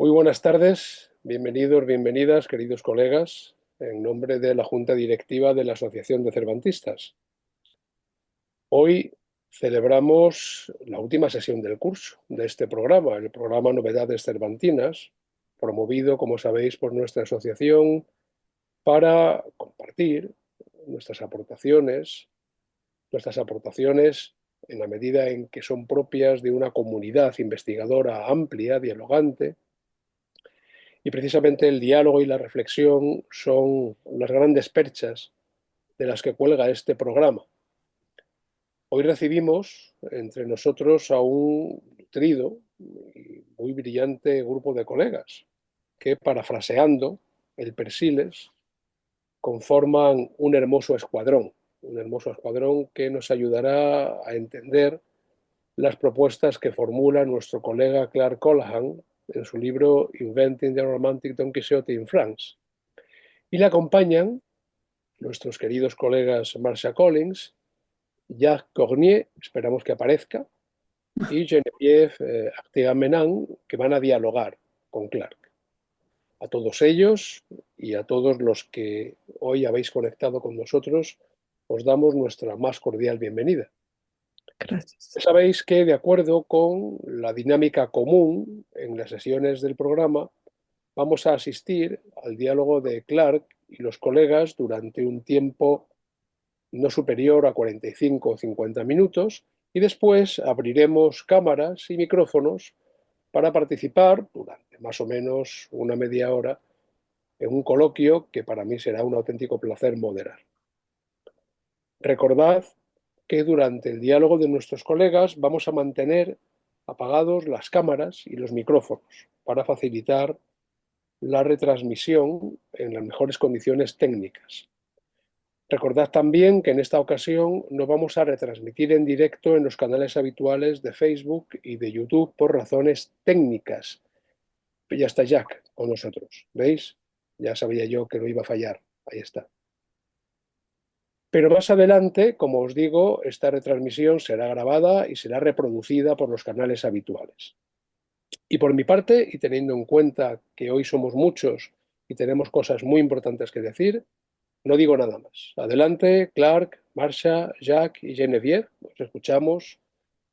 Muy buenas tardes, bienvenidos, bienvenidas, queridos colegas, en nombre de la Junta Directiva de la Asociación de Cervantistas. Hoy celebramos la última sesión del curso de este programa, el programa Novedades Cervantinas, promovido, como sabéis, por nuestra asociación para compartir nuestras aportaciones en la medida en que son propias de una comunidad investigadora amplia, dialogante. Y precisamente el diálogo y la reflexión son las grandes perchas de las que cuelga este programa. Hoy recibimos entre nosotros a un nutrido y muy brillante grupo de colegas que, parafraseando el Persiles, conforman un hermoso escuadrón que nos ayudará a entender las propuestas que formula nuestro colega Clark Colohan en su libro Inventing the Romantic Don Quixote in France. Y le acompañan nuestros queridos colegas Marcia Collins, Jacques Cornier, esperamos que aparezca, y Geneviève Artigas-Menard, que van a dialogar con Clark. A todos ellos y a todos los que hoy habéis conectado con nosotros, os damos nuestra más cordial bienvenida. Gracias. Sabéis que, de acuerdo con la dinámica común en las sesiones del programa, vamos a asistir al diálogo de Clark y los colegas durante un tiempo no superior a 45 o 50 minutos y después abriremos cámaras y micrófonos para participar durante más o menos una media hora en un coloquio que para mí será un auténtico placer moderar. Recordad que durante el diálogo de nuestros colegas vamos a mantener apagados las cámaras y los micrófonos para facilitar la retransmisión en las mejores condiciones técnicas. Recordad también que en esta ocasión no vamos a retransmitir en directo en los canales habituales de Facebook y de YouTube por razones técnicas. Ya está Jack con nosotros, ¿veis? Ya sabía yo que no iba a fallar. Ahí está. Pero más adelante, como os digo, esta retransmisión será grabada y será reproducida por los canales habituales. Y por mi parte, y teniendo en cuenta que hoy somos muchos y tenemos cosas muy importantes que decir, no digo nada más. Adelante, Clark, Marcia, Jack y Geneviève. Os escuchamos,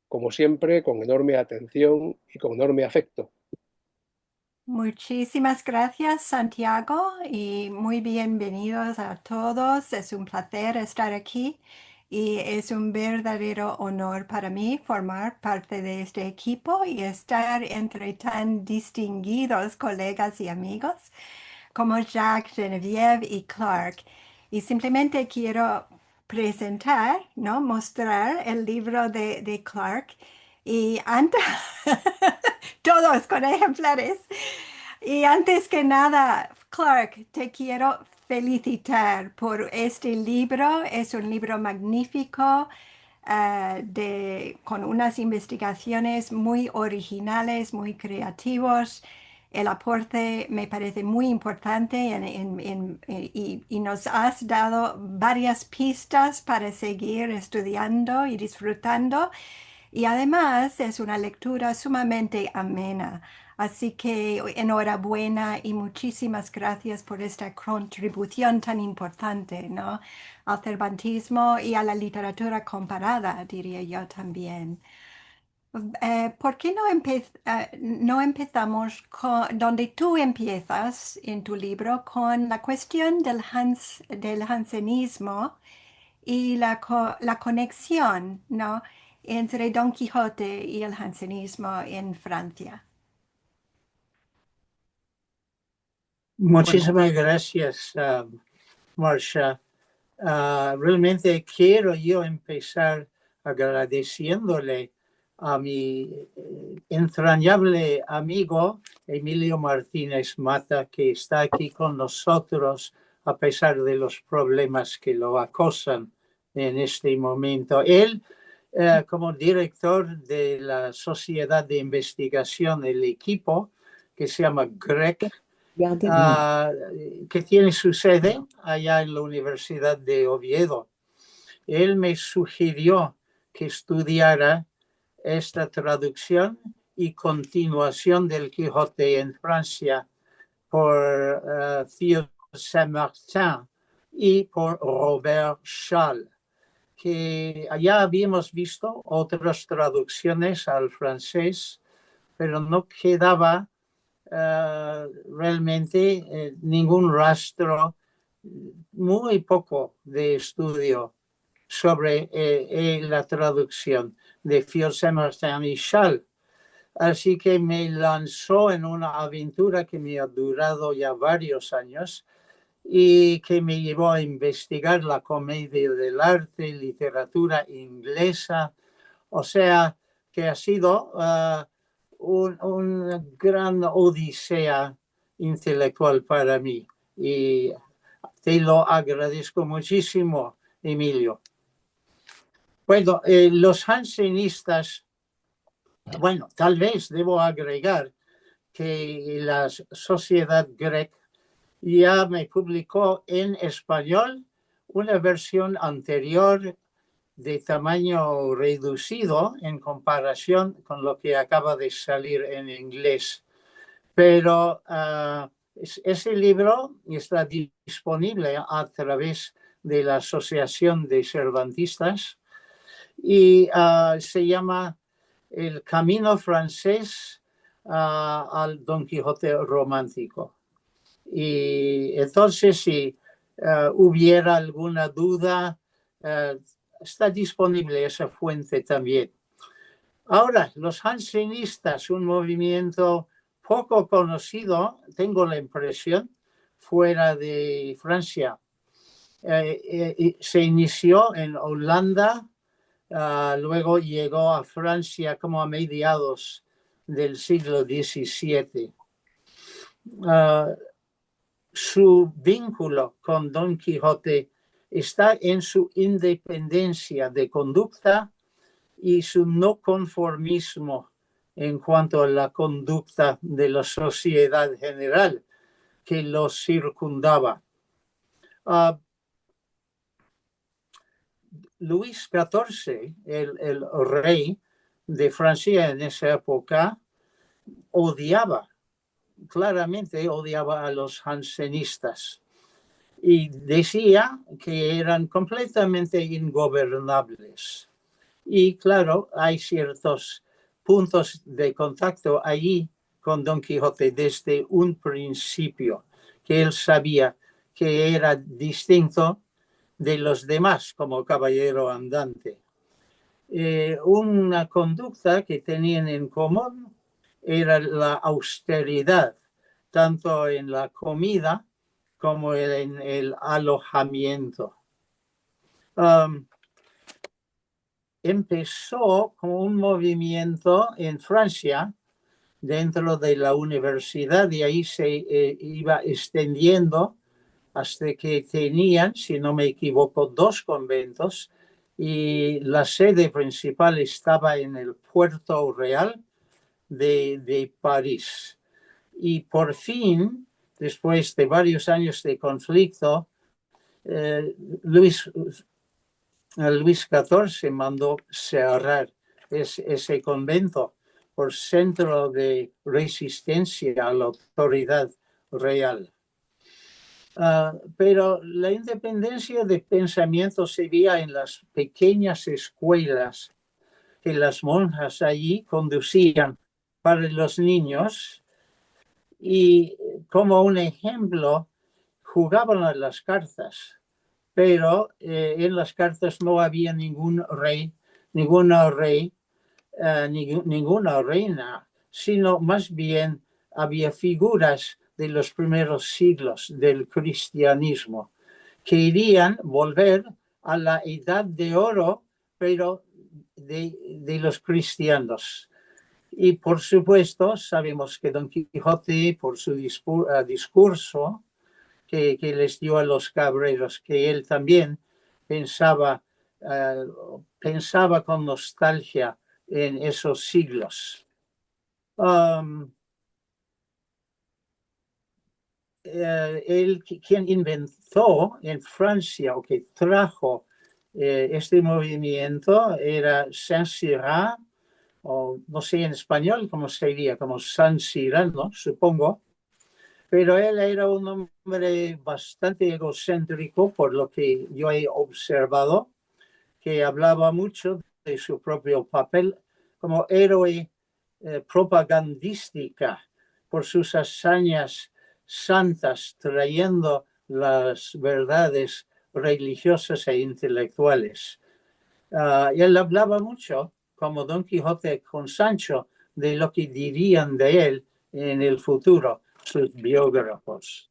como siempre, con enorme atención y con enorme afecto. Muchísimas gracias, Santiago, y muy bienvenidos a todos. Es un placer estar aquí y es un verdadero honor para mí formar parte de este equipo y estar entre tan distinguidos colegas y amigos como Jack, Geneviève y Clark. Y simplemente quiero presentar, ¿no? Mostrar el libro de Clark. Y antes, todos con ejemplares. Y antes que nada, Clark, te quiero felicitar por este libro. Es un libro magnífico, con unas investigaciones muy originales, muy creativos. El aporte me parece muy importante y nos has dado varias pistas para seguir estudiando y disfrutando. Y además es una lectura sumamente amena. Así que enhorabuena y muchísimas gracias por esta contribución tan importante, ¿no? Al cervantismo y a la literatura comparada, diría yo también. ¿Por qué no empezamos con donde tú empiezas en tu libro con la cuestión del jansenismo y la conexión, ¿no? entre Don Quijote y el jansenismo en Francia? Bueno, Muchísimas gracias, Marcia. Realmente quiero yo empezar agradeciéndole a mi entrañable amigo Emilio Martínez Mata, que está aquí con nosotros a pesar de los problemas que lo acosan en este momento. Él, como director de la Sociedad de Investigación, el equipo que se llama GREC, que tiene su sede allá en la Universidad de Oviedo. Él me sugirió que estudiara esta traducción y continuación del Quijote en Francia por Thiers Saint-Martin y por Robert Schall, que ya habíamos visto otras traducciones al francés, pero no quedaba realmente ningún rastro, muy poco de estudio sobre la traducción de Thiers Saint-Martin y Schall. Así que me lanzó en una aventura que me ha durado ya varios años y que me llevó a investigar la comedia del arte, literatura inglesa. O sea, que ha sido una gran odisea intelectual para mí. Y te lo agradezco muchísimo, Emilio. Bueno, los jansenistas, bueno, tal vez debo agregar que la Sociedad Grec ya me publicó en español una versión anterior de tamaño reducido en comparación con lo que acaba de salir en inglés. Pero ese libro está disponible a través de la Asociación de Cervantistas y se llama El Camino Francés al Don Quijote Romántico. Y entonces, si hubiera alguna duda, está disponible esa fuente también. Ahora, los jansenistas, un movimiento poco conocido, tengo la impresión, fuera de Francia. Se inició en Holanda, luego llegó a Francia como a mediados del siglo XVII. Su vínculo con Don Quijote está en su independencia de conducta y su no conformismo en cuanto a la conducta de la sociedad general que los circundaba. Luis XIV, el rey de Francia en esa época, claramente odiaba a los jansenistas y decía que eran completamente ingobernables. Y claro, hay ciertos puntos de contacto allí con Don Quijote desde un principio, que él sabía que era distinto de los demás como caballero andante. Una conducta que tenían en común era la austeridad, tanto en la comida como en el alojamiento. Empezó como un movimiento en Francia dentro de la universidad y ahí se iba extendiendo hasta que tenían, si no me equivoco, 2 conventos y la sede principal estaba en el Puerto Real de París. Y por fin, después de varios años de conflicto, Luis XIV mandó cerrar ese convento por centro de resistencia a la autoridad real. Pero la independencia de pensamiento se veía en las pequeñas escuelas que las monjas allí conducían para los niños y como un ejemplo jugaban a las cartas, pero en las cartas no había ninguna reina, sino más bien había figuras de los primeros siglos del cristianismo que irían volver a la edad de oro, pero de los cristianos. Y por supuesto, sabemos que Don Quijote, por su discurso que les dio a los cabreros, que él también pensaba con nostalgia en esos siglos. Él, quien inventó en Francia o que trajo este movimiento era Saint-Cyran, o no sé en español cómo sería, como San Cyrano, supongo, pero él era un hombre bastante egocéntrico, por lo que yo he observado, que hablaba mucho de su propio papel como héroe propagandística por sus hazañas santas, trayendo las verdades religiosas e intelectuales. Y él hablaba mucho, como Don Quijote con Sancho, de lo que dirían de él en el futuro sus biógrafos.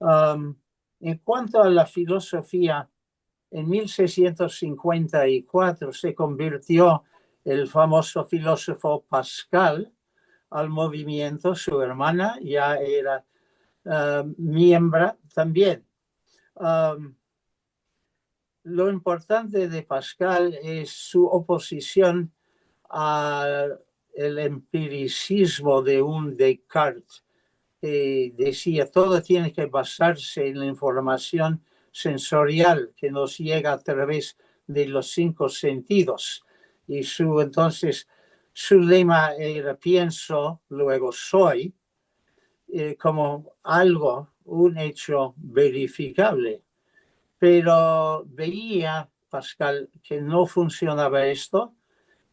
En cuanto a la filosofía, en 1654 se convirtió el famoso filósofo Pascal al movimiento. Su hermana ya era miembro también. Lo importante de Pascal es su oposición al empiricismo de un Descartes, que decía todo tiene que basarse en la información sensorial que nos llega a través de los 5 sentidos. Y entonces su lema era pienso, luego soy, como algo, un hecho verificable. Pero veía Pascal que no funcionaba esto,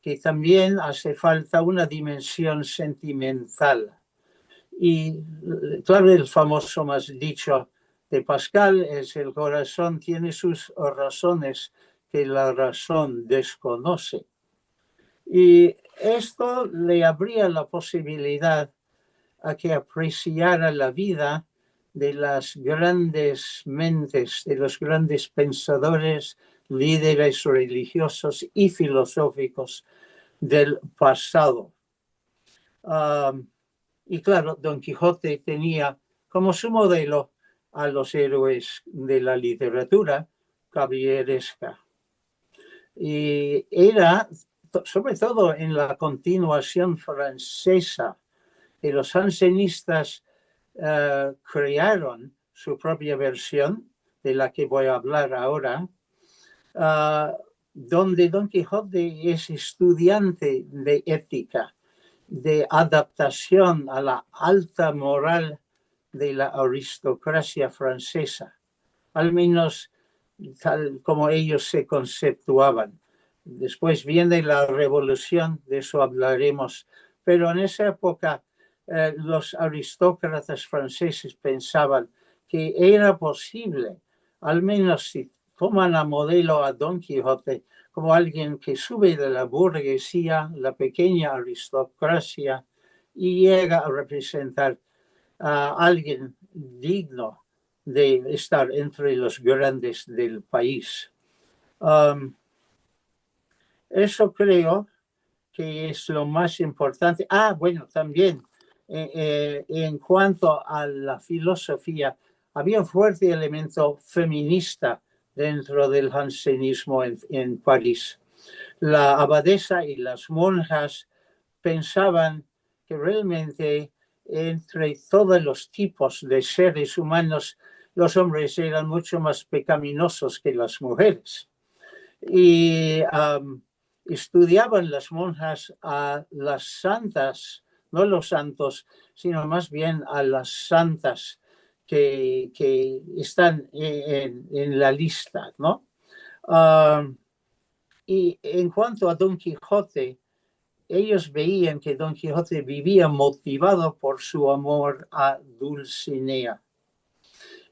que también hace falta una dimensión sentimental. Y claro, el famoso más dicho de Pascal es: el corazón tiene sus razones que la razón desconoce. Y esto le abría la posibilidad a que apreciara la vida de las grandes mentes, de los grandes pensadores, líderes religiosos y filosóficos del pasado. Y claro, Don Quijote tenía como su modelo a los héroes de la literatura caballeresca. Y era, sobre todo en la continuación francesa, que los jansenistas crearon su propia versión, de la que voy a hablar ahora, donde Don Quijote es estudiante de ética, de adaptación a la alta moral de la aristocracia francesa, al menos tal como ellos se conceptuaban. Después viene la revolución, de eso hablaremos, pero en esa época los aristócratas franceses pensaban que era posible, al menos si toman a modelo a Don Quijote, como alguien que sube de la burguesía, la pequeña aristocracia, y llega a representar a alguien digno de estar entre los grandes del país. Eso creo que es lo más importante. Bueno, también en cuanto a la filosofía, había un fuerte elemento feminista dentro del jansenismo en París. La abadesa y las monjas pensaban que realmente entre todos los tipos de seres humanos, los hombres eran mucho más pecaminosos que las mujeres. Y estudiaban las monjas a las santas, no los santos, sino más bien a las santas que están en la lista, ¿no? Y en cuanto a Don Quijote, ellos veían que Don Quijote vivía motivado por su amor a Dulcinea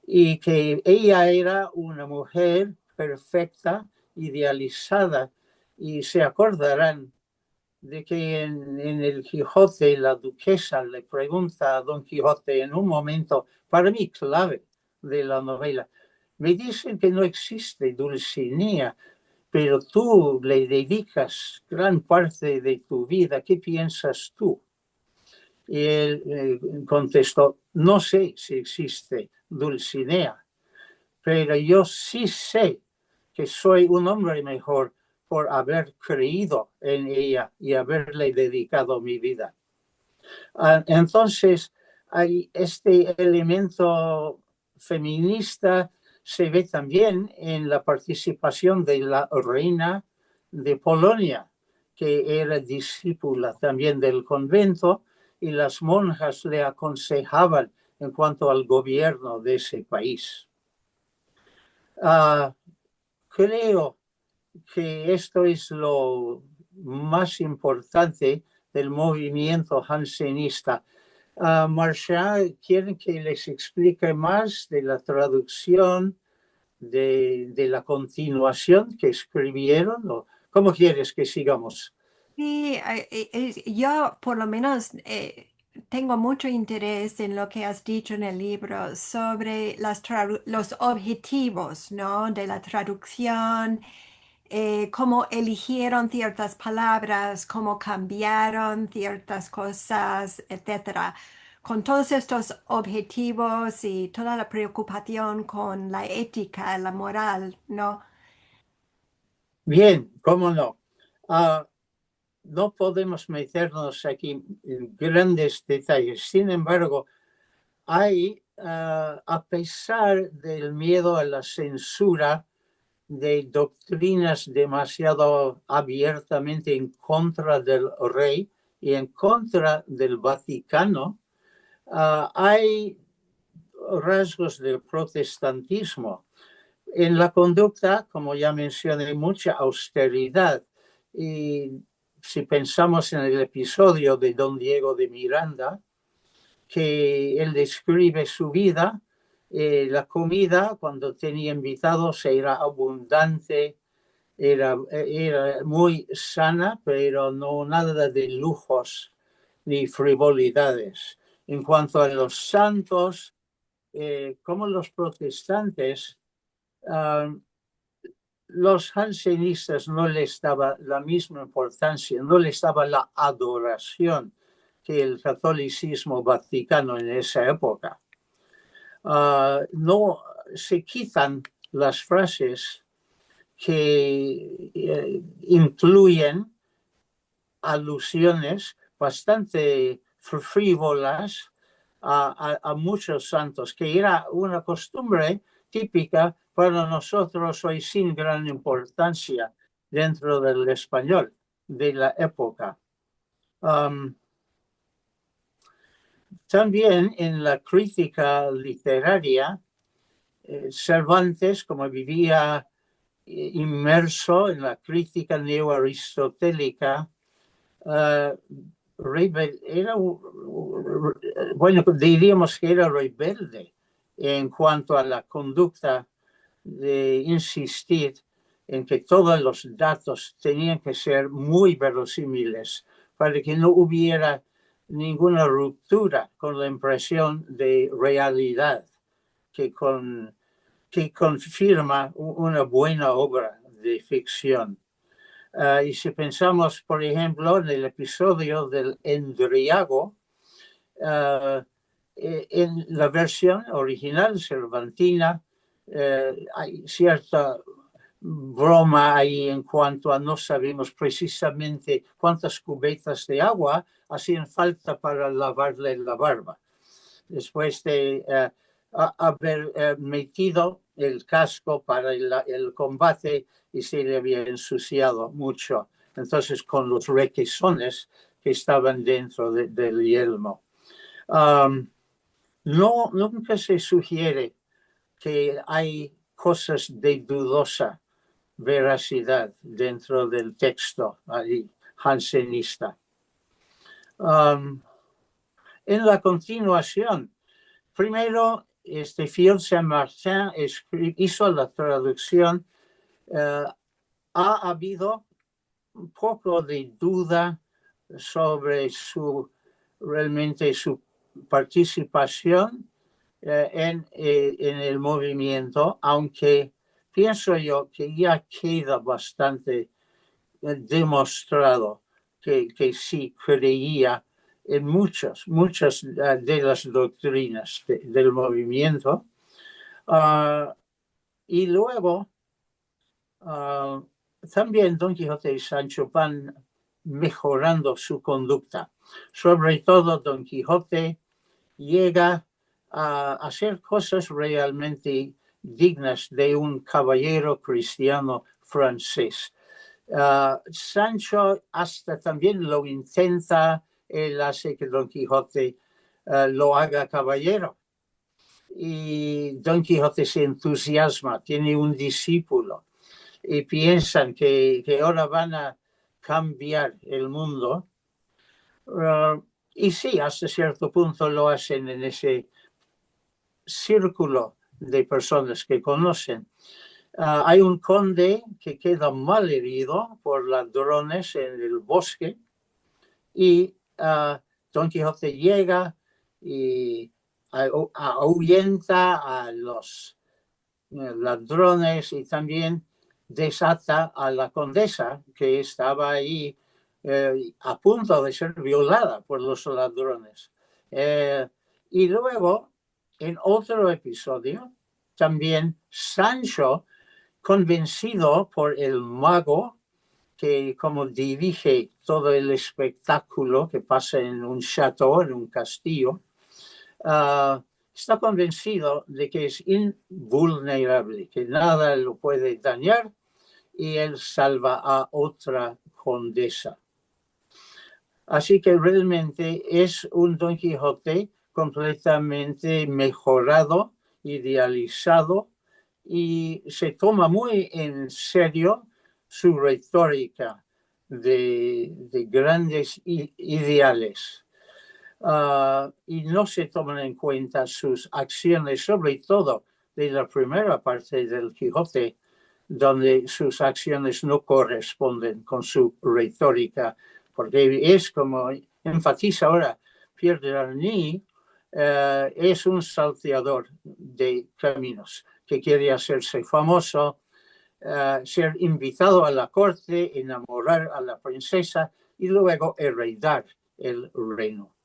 y que ella era una mujer perfecta, idealizada, y se acordarán de que en el Quijote la duquesa le pregunta a Don Quijote en un momento para mí clave de la novela: me dicen que no existe Dulcinea, pero tú le dedicas gran parte de tu vida, ¿qué piensas tú? Y él contestó: no sé si existe Dulcinea, pero yo sí sé que soy un hombre mejor por haber creído en ella y haberle dedicado mi vida. Entonces, hay este elemento feminista se ve también en la participación de la reina de Polonia, que era discípula también del convento, y las monjas le aconsejaban en cuanto al gobierno de ese país. Creo que esto es lo más importante del movimiento jansenista. Marchand, ¿quieren que les explique más de la traducción, de la continuación que escribieron? ¿O cómo quieres que sigamos? Sí, yo por lo menos tengo mucho interés en lo que has dicho en el libro sobre los objetivos, ¿no? De la traducción, cómo eligieron ciertas palabras, cómo cambiaron ciertas cosas, etcétera. Con todos estos objetivos y toda la preocupación con la ética, la moral, ¿no? Bien, cómo no. No podemos meternos aquí en grandes detalles. Sin embargo, hay, a pesar del miedo a la censura de doctrinas demasiado abiertamente en contra del rey y en contra del Vaticano, hay rasgos del protestantismo. En la conducta, como ya mencioné, mucha austeridad. Y si pensamos en el episodio de Don Diego de Miranda, que él describe su vida, la comida cuando tenía invitados era abundante, era muy sana, pero no nada de lujos ni frivolidades. En cuanto a los santos, como los protestantes, los jansenistas no les daba la misma importancia, no les daba la adoración que el catolicismo vaticano en esa época. No se quitan las frases que incluyen alusiones bastante frívolas a muchos santos, que era una costumbre típica para nosotros hoy sin gran importancia dentro del español de la época. También en la crítica literaria, Cervantes, como vivía inmerso en la crítica neoaristotélica, era, bueno, diríamos que era rebelde en cuanto a la conducta de insistir en que todos los datos tenían que ser muy verosímiles para que no hubiera ninguna ruptura con la impresión de realidad que confirma una buena obra de ficción. Y si pensamos, por ejemplo, en el episodio del Endriago, en la versión original cervantina hay cierta broma ahí en cuanto a no sabemos precisamente cuántas cubetas de agua hacían falta para lavarle la barba. Después de haber metido el casco para el combate y se le había ensuciado mucho. Entonces, con los requesones que estaban dentro del yelmo. Nunca se sugiere que hay cosas de dudosa veracidad dentro del texto jansenista. En la continuación, primero, Phil Saint-Martin hizo la traducción. Ha habido un poco de duda sobre realmente su participación en el movimiento, aunque pienso yo que ya queda bastante demostrado que sí creía en muchas de las doctrinas del movimiento. Y luego también Don Quijote y Sancho van mejorando su conducta. Sobre todo Don Quijote llega a hacer cosas realmente dignas de un caballero cristiano francés. Sancho hasta también lo intenta, él hace que Don Quijote lo haga caballero. Y Don Quijote se entusiasma, tiene un discípulo y piensan que ahora van a cambiar el mundo. Y sí, hasta cierto punto lo hacen en ese círculo de personas que conocen. Hay un conde que queda mal herido por ladrones en el bosque y Don Quijote llega y ahuyenta a los ladrones y también desata a la condesa que estaba ahí a punto de ser violada por los ladrones. Y luego, en otro episodio, también Sancho, convencido por el mago que como dirige todo el espectáculo que pasa en un chateau, en un castillo, está convencido de que es invulnerable, que nada lo puede dañar, y él salva a otra condesa. Así que realmente es un Don Quijote completamente mejorado, idealizado, y se toma muy en serio su retórica de grandes ideales. Y no se toman en cuenta sus acciones, sobre todo de la primera parte del Quijote, donde sus acciones no corresponden con su retórica, porque es como enfatiza ahora Pierre de Larny, es un salteador de caminos, que quiere hacerse famoso, ser invitado a la corte, enamorar a la princesa y luego heredar el reino.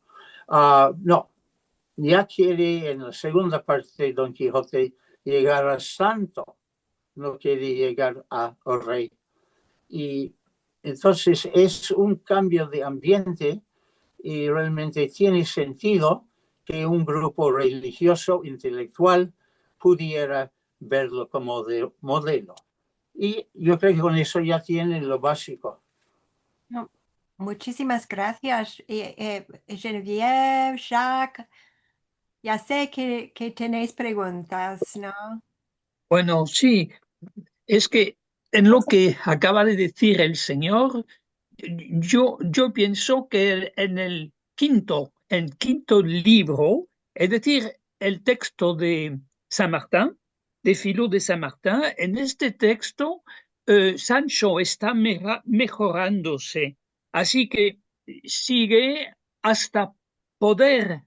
No, ya quiere en la segunda parte de Don Quijote llegar a santo, no quiere llegar a rey. Y entonces es un cambio de ambiente y realmente tiene sentido que un grupo religioso, intelectual, pudiera verlo como de modelo. Y yo creo que con eso ya tienen lo básico. No, muchísimas gracias, Genevieve, Jacques. Ya sé que tenéis preguntas, ¿no? Bueno, sí, es que en lo que acaba de decir el señor, yo pienso que en el quinto libro, es decir, el texto de Saint-Martin, de Philo de Saint-Martin, en este texto Sancho está mejorándose, así que sigue hasta poder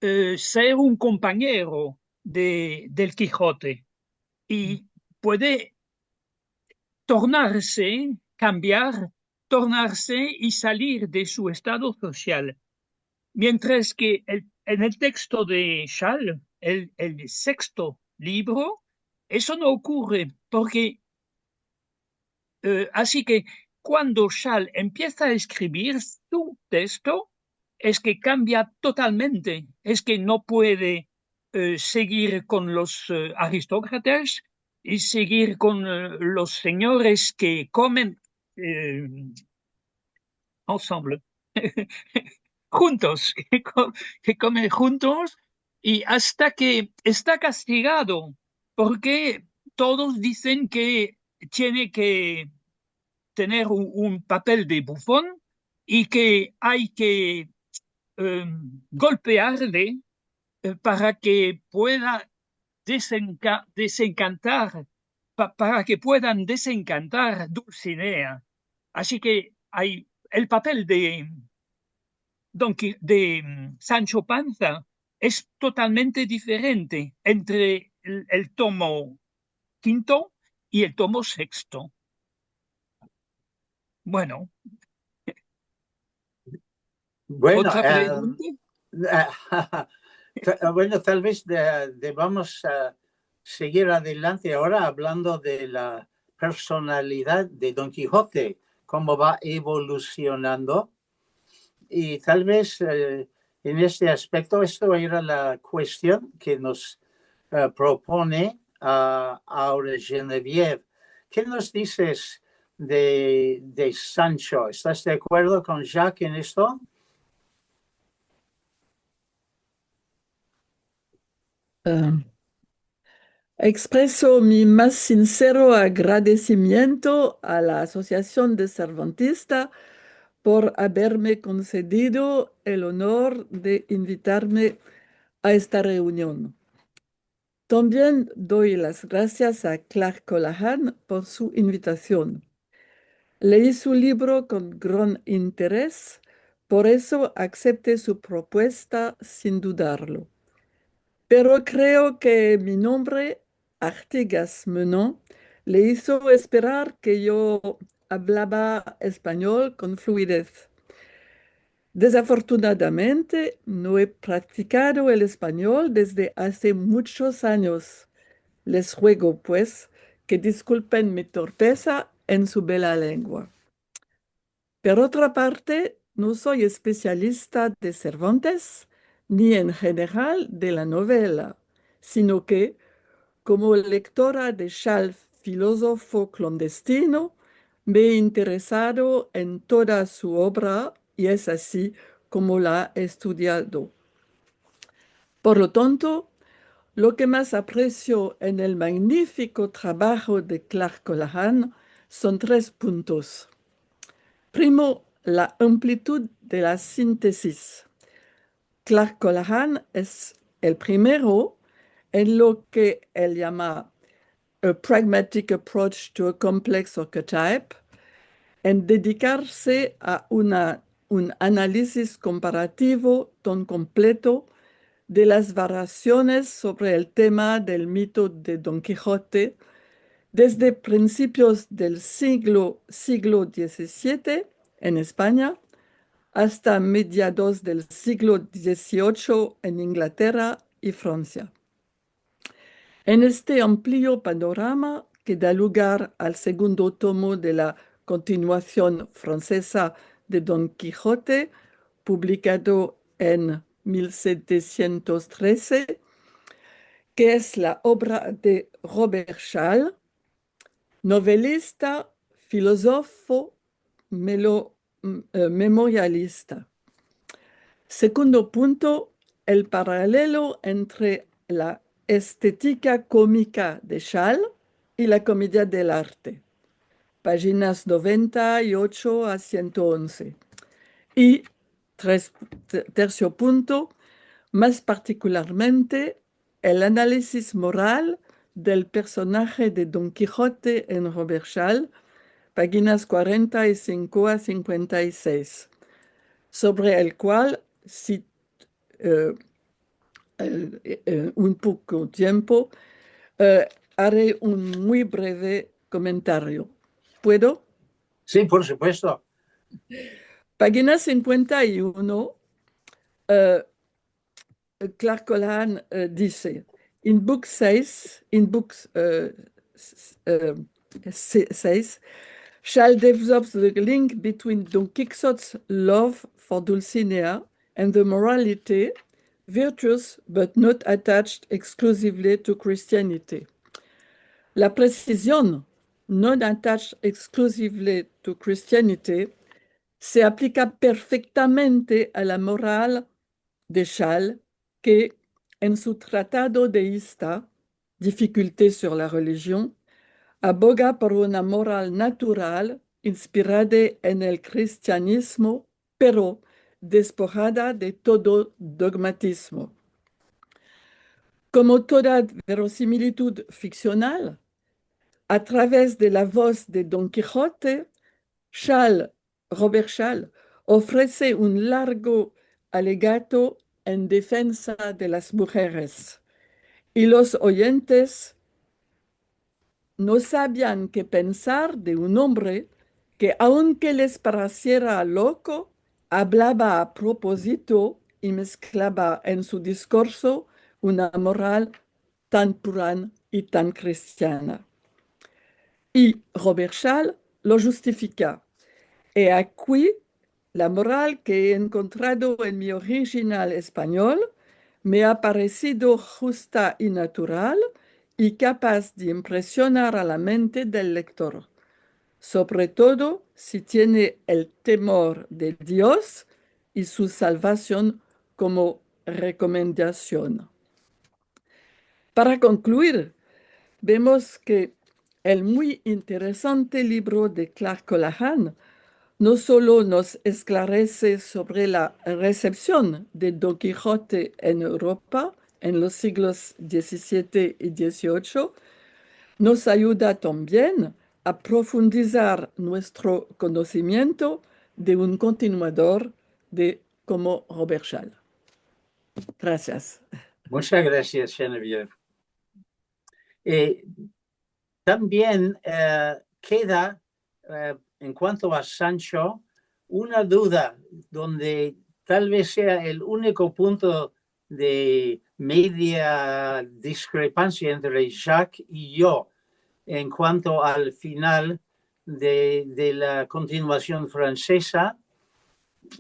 ser un compañero del Quijote y puede tornarse y salir de su estado social. Mientras que en el texto de Charles, el sexto libro, eso no ocurre, porque así que cuando Charles empieza a escribir su texto, es que cambia totalmente, es que no puede seguir con los aristócratas y seguir con los señores que comen ensemble, juntos, que comen juntos, y hasta que está castigado, porque todos dicen que tiene que tener un papel de bufón y que hay que golpearle para que pueda desencantar, para que puedan desencantar Dulcinea. Así que hay el papel de Sancho Panza es totalmente diferente entre el tomo quinto y el tomo sexto. Bueno, ¿otra pregunta? Bueno, tal vez debamos seguir adelante ahora hablando de la personalidad de Don Quijote, cómo va evolucionando. Y tal vez en este aspecto, esto era la cuestión que nos propone ahora Genevieve. ¿Qué nos dices de Sancho. ¿Estás de acuerdo con Jacques en esto? Expreso mi más sincero agradecimiento a la Asociación de Cervantistas por haberme concedido el honor de invitarme a esta reunión. También doy las gracias a Clark Callahan por su invitación. Leí su libro con gran interés, por eso acepté su propuesta sin dudarlo. Pero creo que mi nombre, Artigas Menon, le hizo esperar que yo hablaba español con fluidez. Desafortunadamente, no he practicado el español desde hace muchos años. Les ruego, pues, que disculpen mi torpeza en su bella lengua. Por otra parte, no soy especialista de Cervantes, ni en general de la novela, sino que, como lectora de Charles, filósofo clandestino, me he interesado en toda su obra y es así como la he estudiado. Por lo tanto, lo que más aprecio en el magnífico trabajo de Clark Callahan son 3 puntos. Primo, la amplitud de la síntesis. Clark Callahan es el primero en lo que él llama a pragmatic approach to a complex archetype, en dedicarse a un análisis comparativo tan completo de las variaciones sobre el tema del mito de Don Quijote desde principios del siglo XVII en España hasta mediados del siglo XVIII en Inglaterra y Francia. En este amplio panorama que da lugar al segundo tomo de la continuación francesa de Don Quijote, publicado en 1713, que es la obra de Robert Schall, novelista, filósofo, memorialista. Segundo punto, el paralelo entre la estética cómica de Schall y la comedia del arte, páginas 98 a 111. Y tercer punto, más particularmente, el análisis moral del personaje de Don Quijote en Robert Schall, páginas 45 a 56, sobre el cual, si un poco tiempo, haré un muy breve comentario. ¿Puedo? Sí, por supuesto. Página 51, Clark Callahan dice, in book 6, Schall develops the link between Don Quixote's love for Dulcinea and the morality, virtuous but not attached exclusively to Christianity. La precisión, non attached exclusively to Christianity, se aplica perfectamente a la moral de Schall, que en su tratado deísta, Dificultés sur la religión, aboga por una moral natural inspirada en el cristianismo, pero despojada de todo dogmatismo. Como toda verosimilitud ficcional, a través de la voz de Don Quijote, Robert Schall ofrece un largo alegato en defensa de las mujeres, y los oyentes no sabían qué pensar de un hombre que, aunque les pareciera loco, hablaba a propósito y mezclaba en su discurso una moral tan pura y tan cristiana. Y Robert Schall lo justifica. He aquí la moral que he encontrado en mi original español me ha parecido justa y natural y capaz de impresionar a la mente del lector. sobre todo si tiene el temor de Dios y su salvación como recomendación. Para concluir, vemos que el muy interesante libro de Clark Collahan no solo nos esclarece sobre la recepción de Don Quijote en Europa en los siglos XVII y XVIII, nos ayuda también a profundizar nuestro conocimiento de un continuador como Robert Schall. Gracias. Muchas gracias, Genevieve. También queda, en cuanto a Sancho, una duda donde tal vez sea el único punto de media discrepancia entre Jacques y yo en cuanto al final de la continuación francesa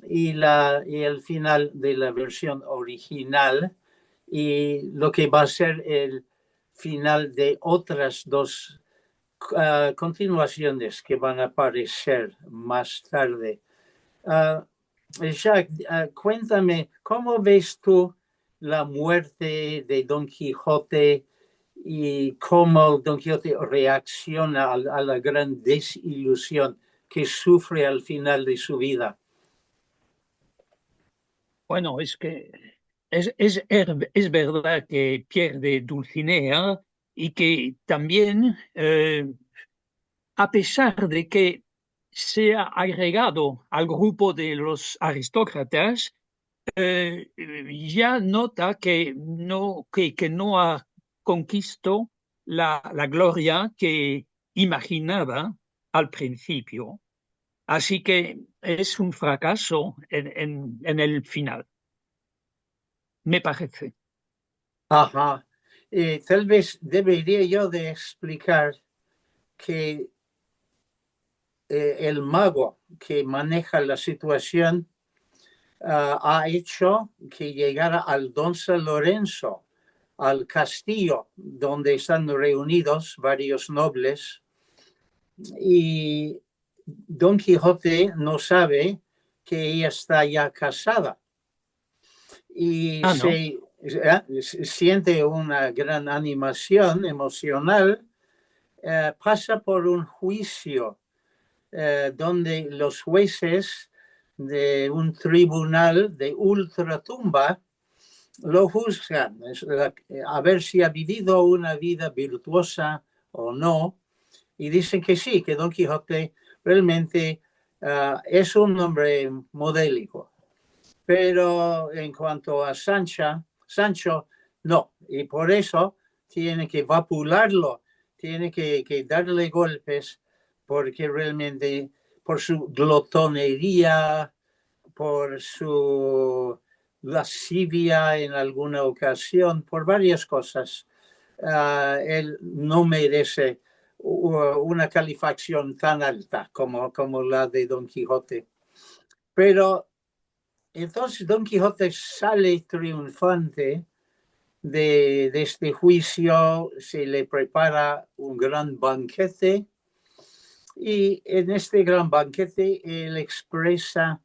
y el final de la versión original y lo que va a ser el final de otras dos continuaciones que van a aparecer más tarde. Jacques, cuéntame, ¿cómo ves tú la muerte de Don Quijote y cómo Don Quijote reacciona a la gran desilusión que sufre al final de su vida? Bueno, es que es verdad que pierde Dulcinea y que también, a pesar de que se ha agregado al grupo de los aristócratas, ya nota que no ha conquistado la gloria que imaginaba al principio. Así que es un fracaso en el final, me parece. Ajá. Tal vez debería yo de explicar que el mago que maneja la situación ha hecho que llegara al Don San Lorenzo, al castillo donde están reunidos varios nobles, y Don Quijote no sabe que ella está ya casada y Ah, ¿no? siente una gran animación emocional, pasa por un juicio donde los jueces de un tribunal de ultratumba lo juzgan a ver si ha vivido una vida virtuosa o no, y dicen que sí, que Don Quijote realmente es un hombre modélico. Pero en cuanto a Sancho, no, y por eso tiene que vapularlo, tiene que darle golpes, porque realmente por su glotonería, por su lascivia en alguna ocasión, por varias cosas, él no merece una calificación tan alta como la de Don Quijote. Pero entonces Don Quijote sale triunfante de este juicio, se le prepara un gran banquete y en este gran banquete él expresa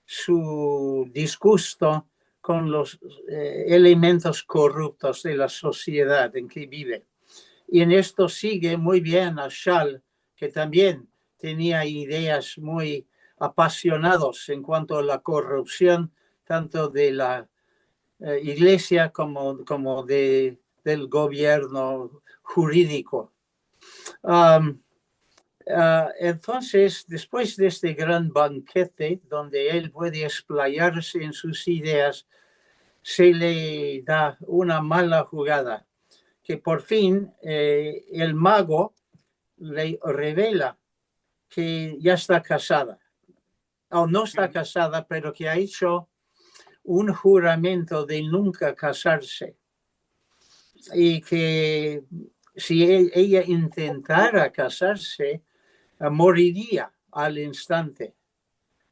su disgusto con los elementos corruptos de la sociedad en que vive. Y en esto sigue muy bien a Schall, que también tenía ideas muy apasionadas en cuanto a la corrupción, tanto de la iglesia como del gobierno jurídico. Entonces, después de este gran banquete, donde él puede explayarse en sus ideas, se le da una mala jugada, que por fin el mago le revela que ya está casada, o no está casada, pero que ha hecho un juramento de nunca casarse, y que si ella intentara casarse, moriría al instante.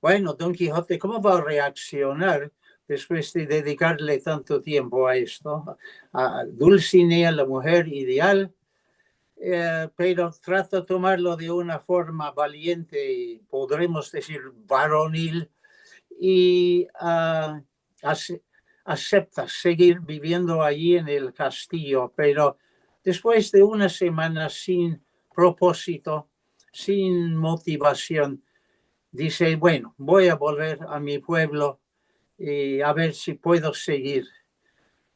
Bueno, Don Quijote, ¿cómo va a reaccionar después de dedicarle tanto tiempo a esto? A Dulcinea, la mujer ideal, pero trato de tomarlo de una forma valiente y podremos decir varonil y aceptas seguir viviendo allí en el castillo, pero después de una semana sin propósito, sin motivación, dice, bueno, voy a volver a mi pueblo y a ver si puedo seguir.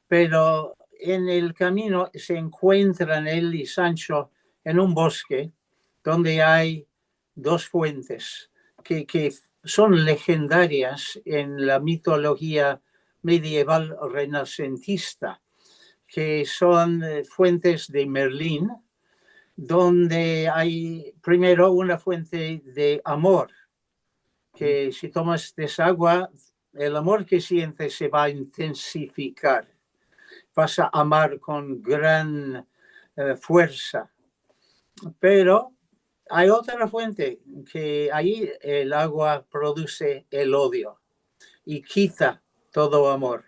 Pero en el camino se encuentran él y Sancho en un bosque donde hay dos fuentes que son legendarias en la mitología medieval renacentista, que son fuentes de Merlín, donde hay primero una fuente de amor, que si tomas desagua, el amor que sientes se va a intensificar, vas a amar con gran fuerza. Pero hay otra fuente que ahí el agua produce el odio y quita todo amor.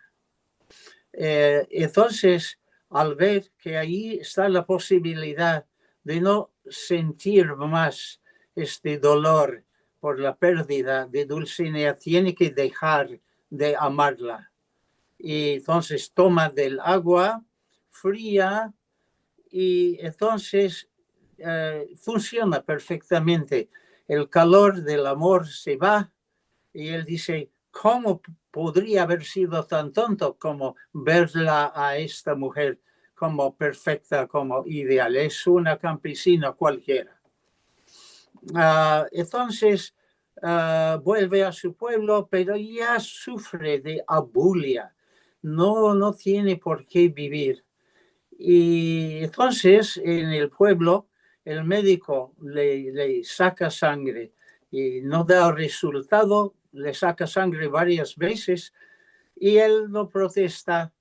Entonces, al ver que ahí está la posibilidad de no sentir más este dolor por la pérdida de Dulcinea, tiene que dejar de amarla. Y entonces toma del agua fría y entonces funciona perfectamente. El calor del amor se va y él dice, ¿cómo podría haber sido tan tonto como verla a esta mujer como perfecta, como ideal? Es una campesina cualquiera. Entonces vuelve a su pueblo, pero ya sufre de abulia. No tiene por qué vivir. Y entonces en el pueblo el médico le saca sangre y no da resultado, le saca sangre varias veces y él no protesta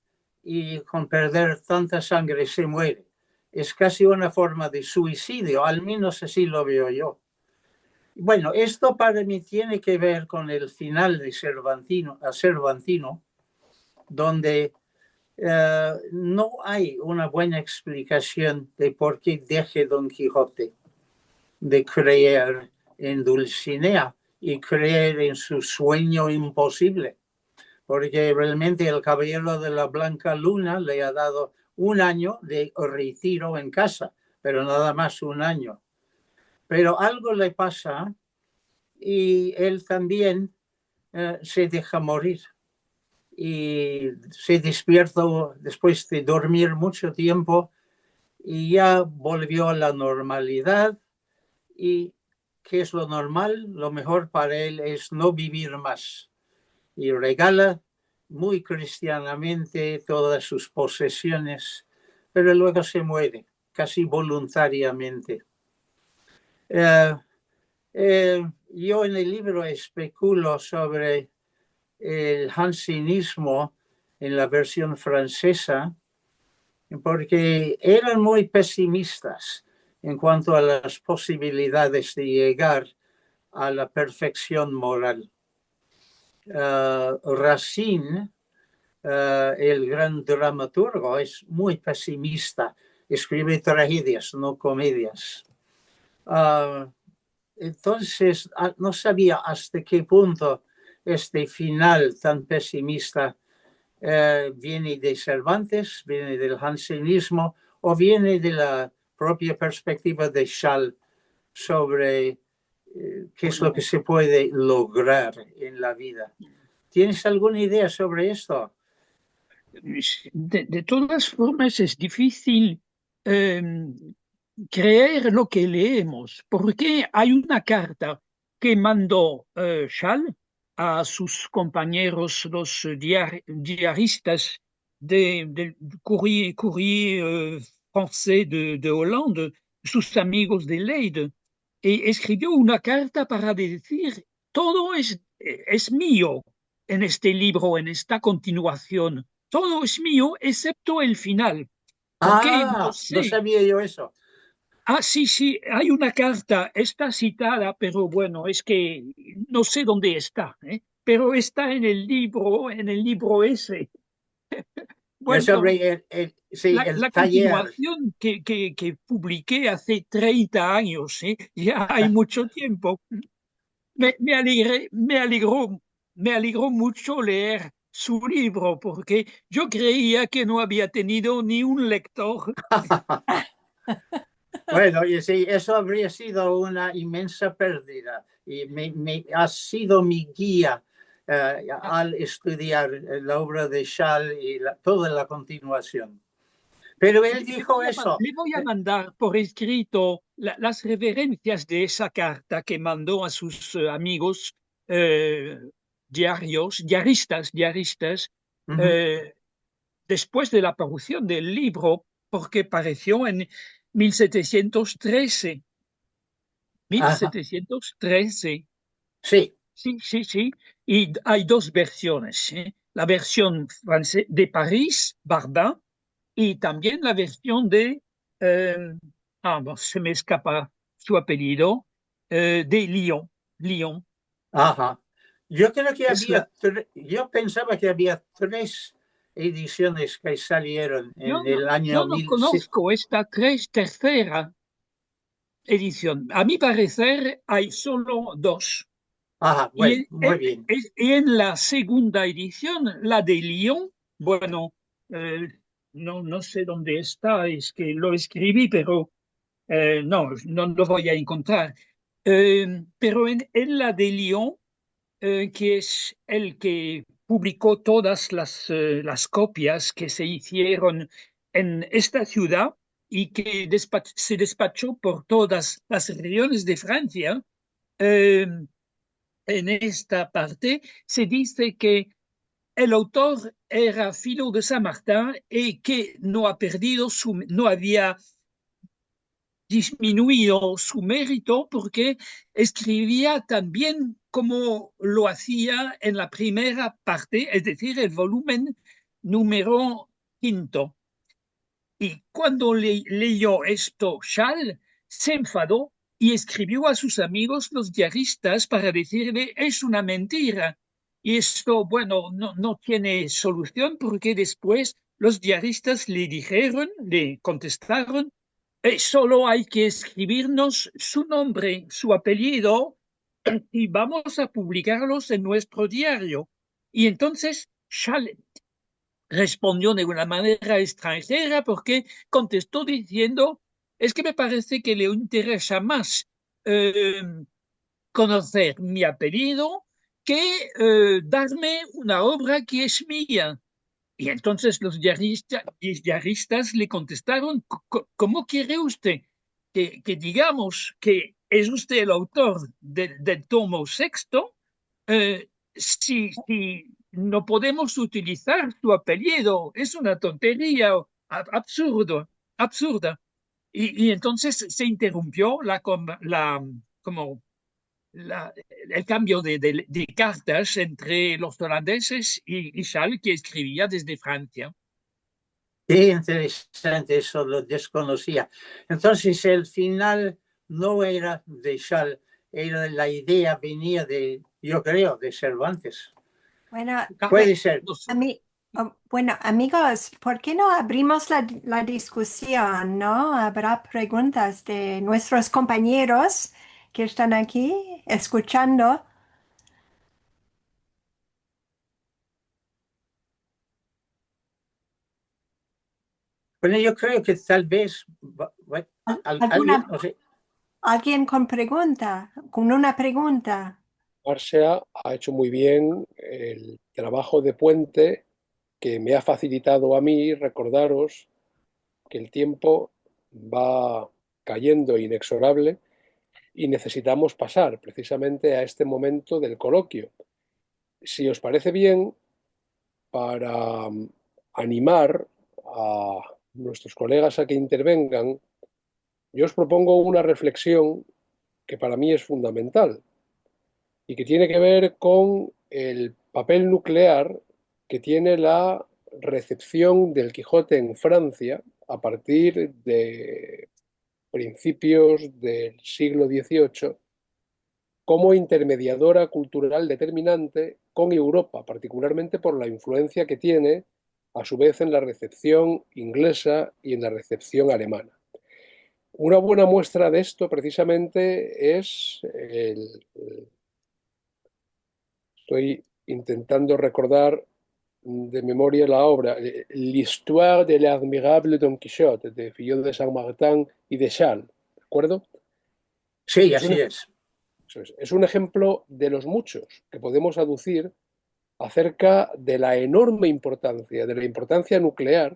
y con perder tanta sangre se muere. Es casi una forma de suicidio, al menos así lo veo yo. Bueno, esto para mí tiene que ver con el final de Cervantino, donde no hay una buena explicación de por qué deje Don Quijote de creer en Dulcinea y creer en su sueño imposible, porque realmente el caballero de la Blanca Luna le ha dado un año de retiro en casa, pero nada más un año. Pero algo le pasa y él también se deja morir. Y se despierta después de dormir mucho tiempo y ya volvió a la normalidad. ¿Y qué es lo normal? Lo mejor para él es no vivir más. Y regala muy cristianamente todas sus posesiones, pero luego se muere, casi voluntariamente. Yo en el libro especulo sobre el jansenismo en la versión francesa, porque eran muy pesimistas en cuanto a las posibilidades de llegar a la perfección moral. Racine, el gran dramaturgo, es muy pesimista, escribe tragedias, no comedias. Entonces, no sabía hasta qué punto este final tan pesimista viene de Cervantes, viene del jansenismo o viene de la propia perspectiva de Schall sobre qué es lo que se puede lograr en la vida. ¿Tienes alguna idea sobre esto? De todas formas, es difícil creer lo que leemos, porque hay una carta que mandó Schall a sus compañeros, los diaristas del courrier français de Hollande, sus amigos de Leyde, y escribió una carta para decir, todo es mío en este libro, en esta continuación. Todo es mío excepto el final. Porque no No sé. sabía yo eso. Sí, hay una carta, está citada, pero bueno, es que no sé dónde está, ¿eh? Pero está en el libro ese. Es Bueno, sobre sí, el la taller. continuación que publiqué hace 30 años, ¿eh? Ya hay mucho tiempo. Me alegró mucho leer su libro porque yo creía que no había tenido ni un lector. Bueno, y sí, eso habría sido una inmensa pérdida y ha sido mi guía al estudiar la obra de Schall y toda la continuación. Pero él dijo eso. Le voy a mandar por escrito las referencias de esa carta que mandó a sus amigos eh, diaristas, Ujú. eh, después de la producción del libro, porque pareció en 1713. Ajá, 1713. sí, Sí, sí, sí. Y hay dos versiones, ¿eh? La versión de París, Barbin, y también la versión eh, no, se me escapa su apellido, de Lyon. ajá. Yo creo que Es la- yo pensaba que había tres ediciones que salieron en el yo año no 1000. conozco esta tercera edición. A mi parecer hay solo dos. Ajá, Y bueno, muy bien. en la segunda edición, la de Lyon, bueno, eh, no sé dónde está, es que lo escribí, pero no lo voy a encontrar. Pero en la de Lyon, que es el que publicó todas las copias que se hicieron en esta ciudad y que se despachó por todas las regiones de Francia, eh, en esta parte se dice que el autor era Philo de Saint-Martin y que no había disminuido su mérito porque escribía tan bien como lo hacía en la primera parte, es decir, el volumen número quinto. Y cuando leyó esto, Schall se enfadó y escribió a sus amigos los diaristas para decirle es una mentira. Y esto, bueno, no tiene solución porque después los diaristas le contestaron, solo hay que escribirnos su nombre, su apellido, y vamos a publicarlos en nuestro diario. Y entonces Schall respondió de una manera extranjera porque contestó diciendo, es que me parece que le interesa más eh, conocer mi apellido que darme una obra que es mía. Y entonces los diaristas le contestaron, ¿cómo quiere usted que digamos que es usted el autor del tomo sexto si no podemos utilizar su apellido? Es una tontería absurda. Y entonces se interrumpió como la- el cambio de cartas entre los holandeses y Schall, que escribía desde Francia. Qué interesante, eso lo desconocía. Entonces, el final no era de Schall, era la idea venía de, yo creo, de Cervantes. Bueno, Puede ser. No sé. a mí, bueno, amigos, ¿por qué no abrimos la discusión, no? Habrá preguntas de nuestros compañeros que están aquí escuchando. Bueno, yo creo que tal vez alguien, ¿Alguna, no sé. alguien con pregunta, con una pregunta? Marcia ha hecho muy bien el trabajo de puente que me ha facilitado a mí recordaros que el tiempo va cayendo inexorable y necesitamos pasar precisamente a este momento del coloquio. Si os parece bien, para animar a nuestros colegas a que intervengan, yo os propongo una reflexión que para mí es fundamental y que tiene que ver con el papel nuclear que tiene la recepción del Quijote en Francia a partir de principios del siglo XVIII como intermediadora cultural determinante con Europa, particularmente por la influencia que tiene a su vez en la recepción inglesa y en la recepción alemana. Una buena muestra de esto precisamente es estoy intentando recordar de memoria la obra L'Histoire de l'admirable Don Quichotte de Fillon de Saint-Martin y de Chasles, ¿de acuerdo? Sí, así es. Es un ejemplo de los muchos que podemos aducir acerca de la enorme importancia, de la importancia nuclear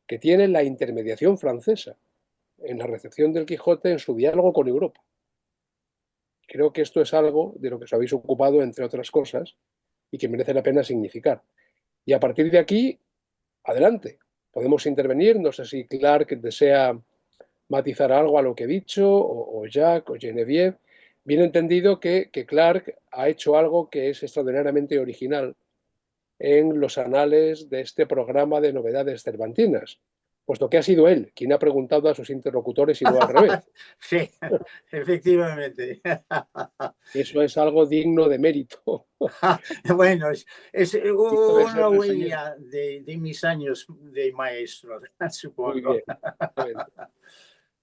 que tiene la intermediación francesa en la recepción del Quijote en su diálogo con Europa. Creo que esto es algo de lo que os habéis ocupado, entre otras cosas, y que merece la pena significar. Y a partir de aquí, adelante, podemos intervenir. No sé si Clark desea matizar algo a lo que he dicho, o Jacques, o Geneviève. Bien entendido que Clark ha hecho algo que es extraordinariamente original en los anales de este programa de novedades cervantinas, puesto que ha sido él quien ha preguntado a sus interlocutores y no al revés. Sí, efectivamente. Eso es algo digno de mérito. Bueno, es Digno de ser una reseñado. huella de mis años de maestro, Muy supongo. bien.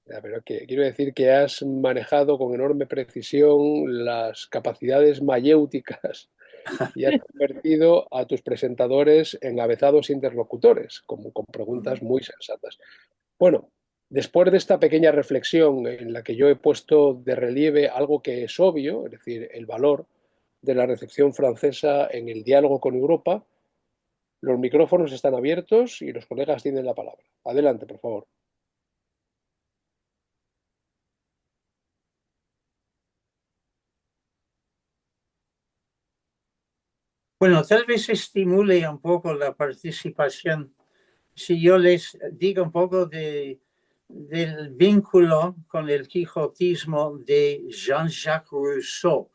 Pero quiero decir que has manejado con enorme precisión las capacidades mayéuticas y has convertido a tus presentadores en avezados interlocutores, con preguntas muy sensatas. Bueno, después de esta pequeña reflexión en la que yo he puesto de relieve algo que es obvio, es decir, el valor de la recepción francesa en el diálogo con Europa, los micrófonos están abiertos y los colegas tienen la palabra. Adelante, por favor. Bueno, tal vez estimule un poco la participación si yo les digo un poco del vínculo con el quijotismo de Jean-Jacques Rousseau,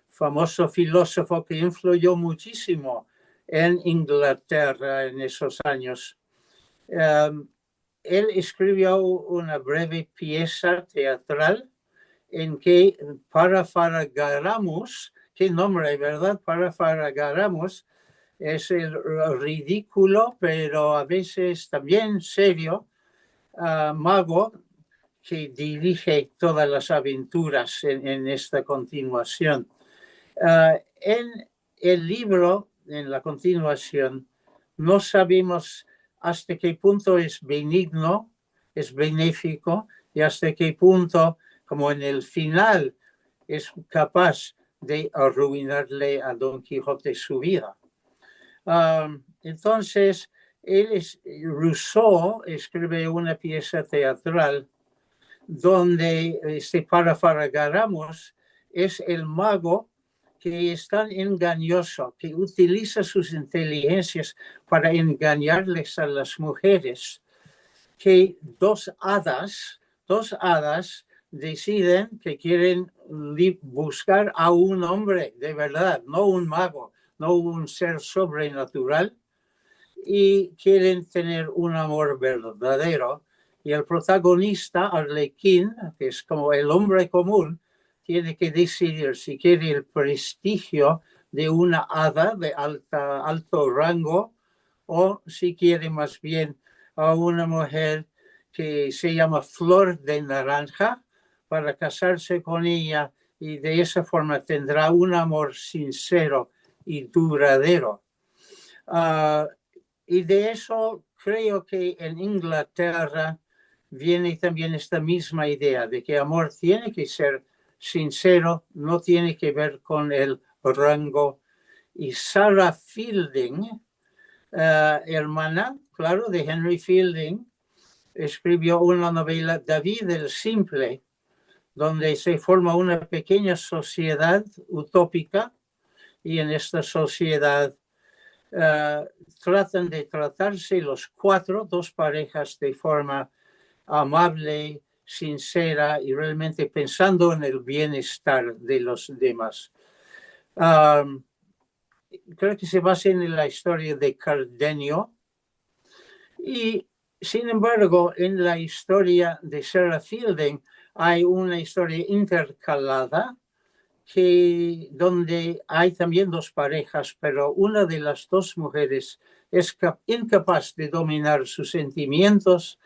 famoso filósofo que influyó muchísimo en Inglaterra en esos años. Él escribió una breve pieza teatral en que parafaragáramos, qué nombre, ¿verdad? Parafaragáramos es el ridículo, pero a veces también serio, mago que dirige todas las aventuras en esta continuación. En el libro, en la continuación, no sabemos hasta qué punto es benigno, es benéfico, y hasta qué punto, como en el final, es capaz de arruinarle a Don Quijote su vida. Entonces, Rousseau escribe una pieza teatral donde este parafaragáramos es el mago que es tan engañoso, que utiliza sus inteligencias para engañarles a las mujeres, que dos hadas deciden que quieren buscar a un hombre de verdad, no un mago, no un ser sobrenatural, y quieren tener un amor verdadero. Y el protagonista, Arlequín, que es como el hombre común, tiene que decidir si quiere el prestigio de una hada de alto rango o si quiere más bien a una mujer que se llama Flor de Naranja para casarse con ella y de esa forma tendrá un amor sincero y duradero. Y de eso creo que en Inglaterra viene también esta misma idea de que amor tiene que ser sincero, no tiene que ver con el rango. Y Sarah Fielding, hermana, claro, de Henry Fielding, escribió una novela, David el Simple, donde se forma una pequeña sociedad utópica y en esta sociedad tratan de tratarse los cuatro, dos parejas de forma amable, sincera y realmente pensando en el bienestar de los demás. Creo que se basa en la historia de Cardenio y sin embargo en la historia de Sarah Fielding hay una historia intercalada donde hay también dos parejas, pero una de las dos mujeres es incapaz de dominar sus sentimientos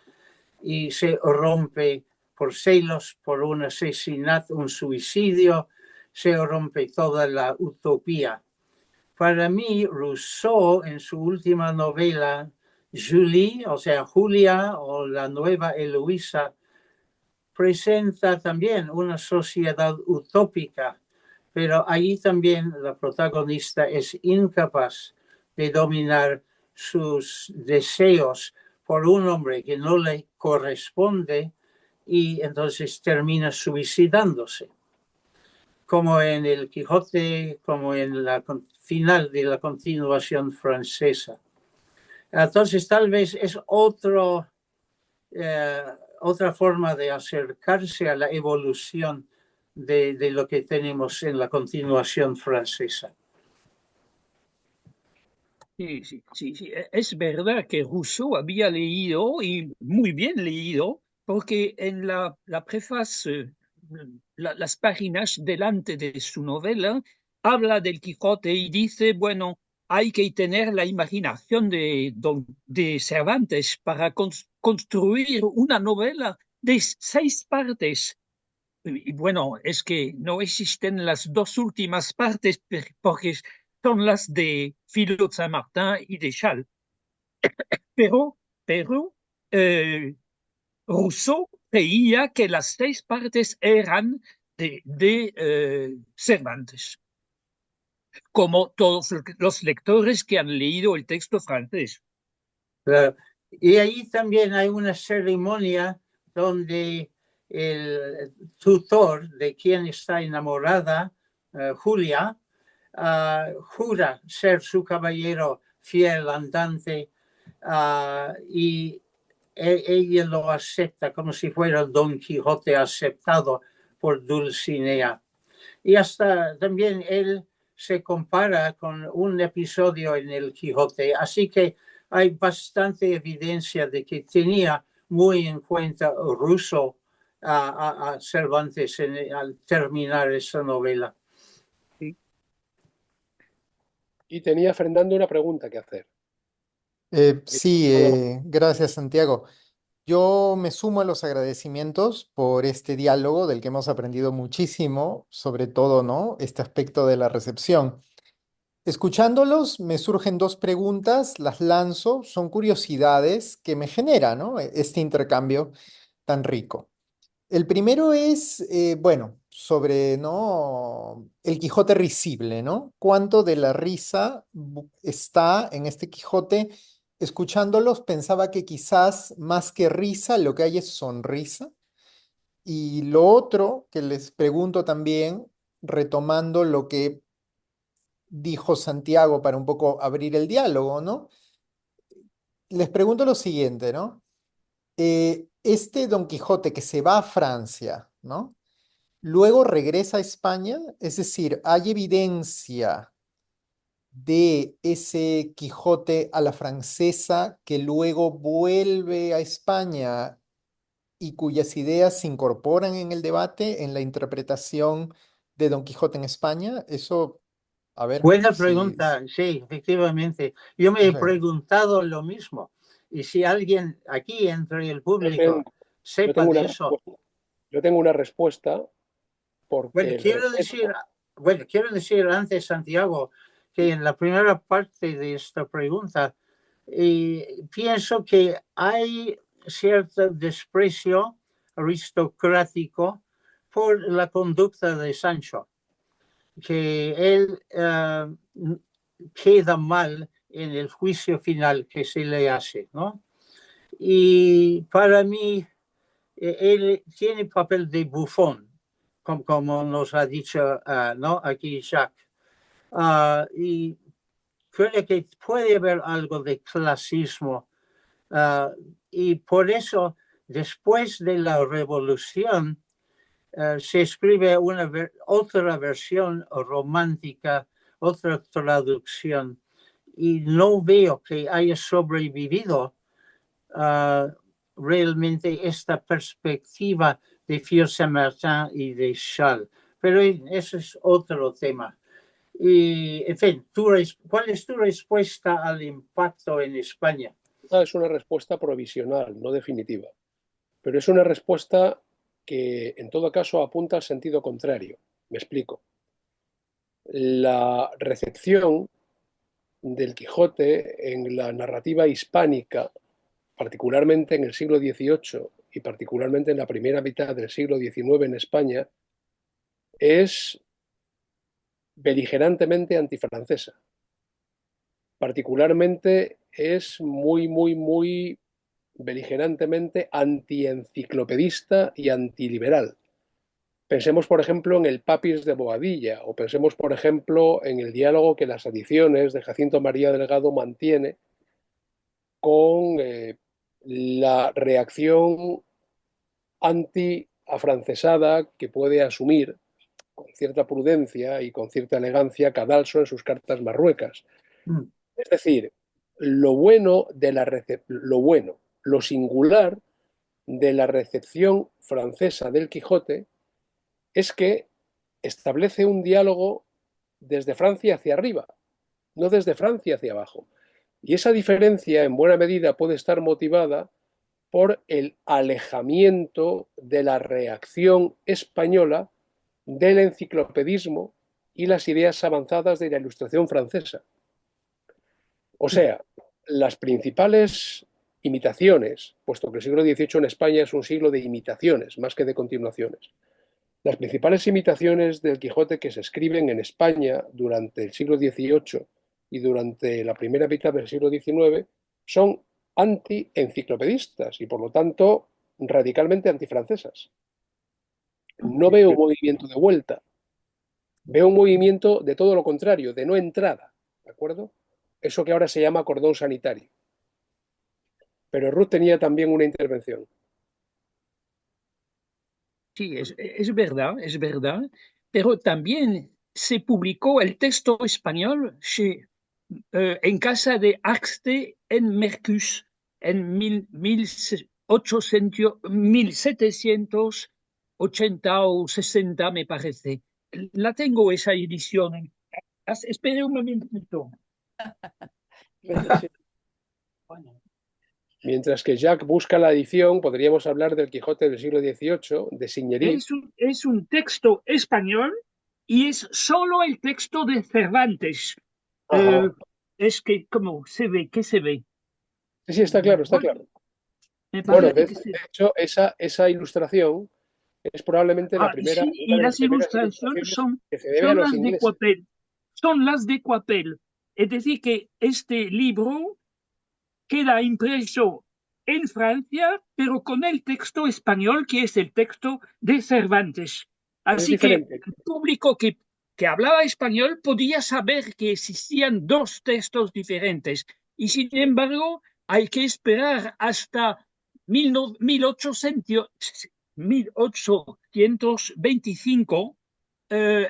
y se rompe por celos, por un asesinato, un suicidio, se rompe toda la utopía. Para mí, Rousseau, en su última novela, Julie, o sea, Julia, o la nueva Eloísa, presenta también una sociedad utópica, pero allí también la protagonista es incapaz de dominar sus deseos por un hombre que no le corresponde y entonces termina suicidándose, como en el Quijote, como en la final de la continuación francesa. Entonces tal vez es otra forma de acercarse a la evolución de lo que tenemos en la continuación francesa. Sí, sí, sí, sí. Es verdad que Rousseau había leído, y muy bien leído, porque en la preface, las páginas delante de su novela, habla del Quijote y dice, bueno, hay que tener la imaginación de Cervantes para construir una novela de 6 partes. Y bueno, es que no existen las 2 últimas partes porque son las de Philo de Saint-Martin y de Chasles. Pero Rousseau creía que las 6 partes eran de Cervantes, como todos los lectores que han leído el texto francés. Y ahí también hay una ceremonia donde el tutor de quien está enamorada, Julia, jura ser su caballero fiel andante y ella lo acepta como si fuera Don Quijote aceptado por Dulcinea. Y hasta también él se compara con un episodio en el Quijote, así que hay bastante evidencia de que tenía muy en cuenta Rousseau a Cervantes al terminar esa novela. Sí. Y tenía Fernando una pregunta que hacer. Sí, gracias Santiago. Yo me sumo a los agradecimientos por este diálogo del que hemos aprendido muchísimo, sobre todo, ¿no? Este aspecto de la recepción. Escuchándolos, me surgen 2 preguntas, las lanzo, son curiosidades que me genera, ¿no? Este intercambio tan rico. El primero es, bueno, sobre, ¿no? El Quijote risible, ¿no? ¿Cuánto de la risa está en este Quijote? Escuchándolos, pensaba que quizás más que risa, lo que hay es sonrisa. Y lo otro que les pregunto también, retomando lo que dijo Santiago para un poco abrir el diálogo, ¿no? Les pregunto lo siguiente, ¿no? Este Don Quijote que se va a Francia, ¿no? Luego regresa a España, es decir, hay evidencia de ese Quijote a la francesa que luego vuelve a España y cuyas ideas se incorporan en el debate, en la interpretación de Don Quijote en España. Eso, a ver, Buena si... pregunta, sí, efectivamente. Yo me he preguntado lo mismo. Y si alguien aquí entre el público sepa de eso. Yo tengo una respuesta porque quiero decir antes, Santiago, que en la primera parte de esta pregunta pienso que hay cierto desprecio aristocrático por la conducta de Sancho, que él queda mal en el juicio final que se le hace, ¿no? Y para mí, él tiene papel de bufón, como nos ha dicho ¿no? Aquí Jacques. Y creo que puede haber algo de clasismo. Y por eso, después de la revolución, se escribe otra versión romántica, otra traducción. Y no veo que haya sobrevivido realmente esta perspectiva de Philo Saint-Martin y de Chasles. Pero eso es otro tema. Y, en fin, ¿cuál es tu respuesta al impacto en España? Esta es una respuesta provisional, no definitiva, pero es una respuesta que en todo caso apunta al sentido contrario. Me explico. La recepción del Quijote en la narrativa hispánica, particularmente en el siglo XVIII y particularmente en la primera mitad del siglo XIX en España, es beligerantemente antifrancesa. Particularmente es muy beligerantemente antienciclopedista y antiliberal. Pensemos, por ejemplo, en el Papis de Boadilla, o pensemos, por ejemplo, en el diálogo que las ediciones de Jacinto María Delgado mantiene con la reacción anti-afrancesada que puede asumir con cierta prudencia y con cierta elegancia Cadalso en sus cartas marruecas. Mm. Es decir, lo bueno de lo singular de la recepción francesa del Quijote es que establece un diálogo desde Francia hacia arriba, no desde Francia hacia abajo. Y esa diferencia en buena medida puede estar motivada por el alejamiento de la reacción española del enciclopedismo y las ideas avanzadas de la Ilustración francesa. O sea, las principales imitaciones, puesto que el siglo XVIII en España es un siglo de imitaciones más que de continuaciones, las principales imitaciones del Quijote que se escriben en España durante el siglo XVIII y durante la primera mitad del siglo XIX son anti-enciclopedistas y por lo tanto radicalmente antifrancesas. No veo un movimiento de vuelta, veo un movimiento de todo lo contrario, de no entrada, ¿de acuerdo? Eso que ahora se llama cordón sanitario. Pero Ruth tenía también una intervención. Sí, es verdad, pero también se publicó el texto español en casa de Axte en Mercus en 1780 o 60, me parece. La tengo esa edición. Espere un momentito. Sí. Mientras que Jacques busca la edición, podríamos hablar del Quijote del siglo XVIII, de Signery. Es un texto español y es solo el texto de Cervantes. Eh, Ajá. es que, ¿cómo se ve? ¿Qué se ve? Sí, sí, está claro, está Bueno, claro. me Bueno, parece que de hecho, esa ilustración es probablemente sí, una y de las las primeras ilustraciones ilustraciones son, que se debe a son los las de ingleses. Coipel. Son las de Coipel. Es decir, que este libro queda impreso en Francia, pero con el texto español, que es el texto de Cervantes. Pero es Así que diferente. el público que hablaba español podía saber que existían dos textos diferentes. Y sin embargo, hay que esperar hasta 1825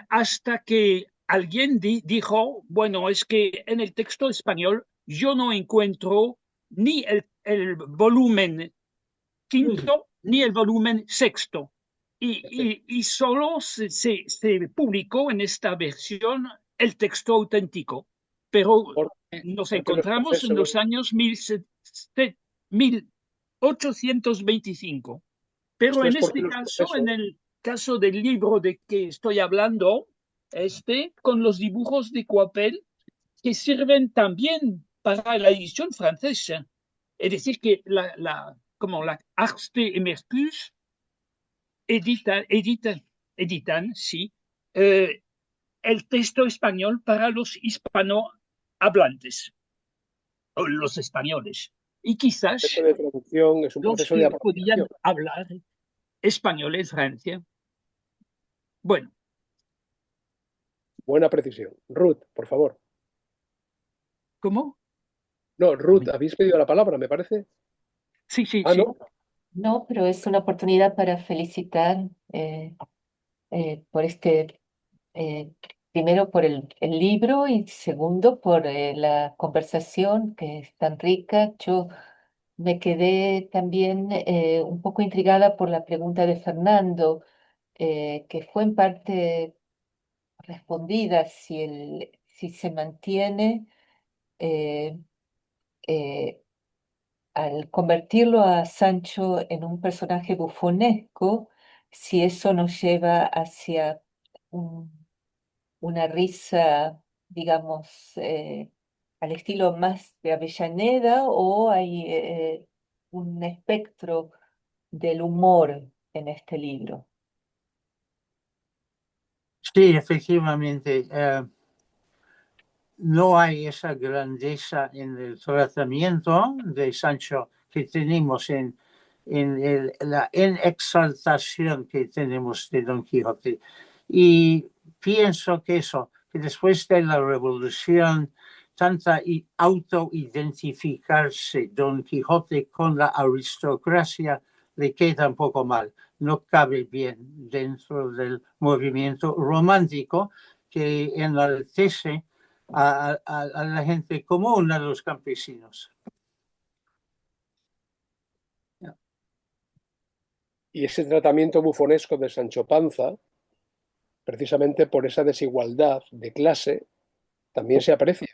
hasta que alguien dijo, bueno, es que en el texto español yo no encuentro ni el volumen quinto ni el volumen sexto. Y solo se publicó en esta versión el texto auténtico, pero nos Porque los encontramos en los profesores, años 1825. Pero esto en es porque este los caso, en profesores, el caso del libro de que estoy hablando, con los dibujos de Coipel, que sirven también para la edición francesa. Es decir, que como la Arte et Mercus editan, sí, eh, el texto español para los hispanohablantes, o los españoles. Y el proceso quizás de traducción es un los proceso de que podían apropiación. hablar español en Francia. Bueno, Buena precisión. Ruth, por favor. ¿cómo? No, Ruth, habéis pedido la palabra, me parece. Sí, sí, Ah, sí. no. No, pero es una oportunidad para felicitar por primero por el libro y segundo por la conversación que es tan rica. Yo me quedé también un poco intrigada por la pregunta de Fernando, que fue en parte respondida si se mantiene eh, eh, al convertirlo a Sancho en un personaje bufonesco, si eso nos lleva hacia un- una risa, digamos, al estilo más de Avellaneda, o hay un espectro del humor en este libro. Sí, efectivamente. No hay esa grandeza en el tratamiento de Sancho que tenemos en exaltación que tenemos de Don Quijote. Y pienso que eso, que después de la revolución, tanta autoidentificarse Don Quijote con la aristocracia le queda un poco mal. No cabe bien dentro del movimiento romántico que enaltece a la gente común, a los campesinos. Y ese tratamiento bufonesco de Sancho Panza, precisamente por esa desigualdad de clase, también se aprecia.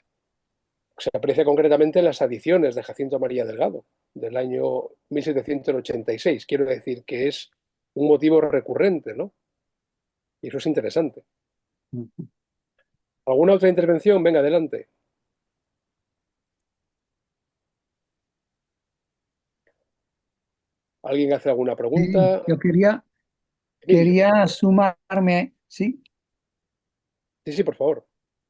Se aprecia concretamente en las adiciones de Jacinto María Delgado, del año 1786. Quiero decir que es un motivo recurrente, ¿no? Y eso es interesante. ¿Alguna otra intervención? Venga, adelante. ¿Alguien hace alguna Sí, pregunta? yo quería, Emilio. quería sumarme, sí, Sí, sí, por favor.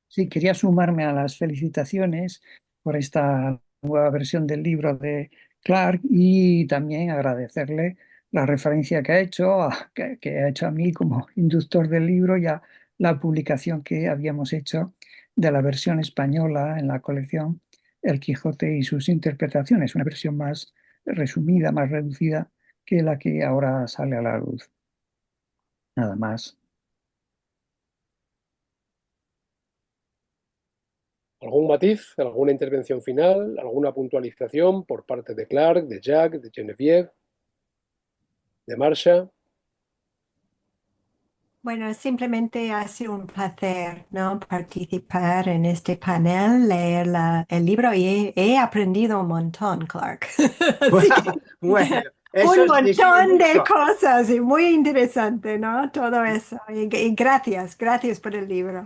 sí, quería sumarme a las felicitaciones por esta nueva versión del libro de Clark y también agradecerle la referencia que ha hecho, que ha hecho a mí como inductor del libro y a la publicación que habíamos hecho de la versión española en la colección El Quijote y sus interpretaciones, una versión más resumida, más reducida que la que ahora sale a la luz. Nada más. ¿Algún matiz? ¿Alguna intervención final? ¿Alguna puntualización por parte de Clark, de Jack, de Genevieve, de Marsha? Bueno, simplemente ha sido un placer, ¿no? Participar en este panel, leer el libro y he aprendido un montón, Clark. Así que Bueno, eso un es decir montón de mucho. cosas y muy interesante, ¿no? Todo eso. Y gracias, gracias por el libro.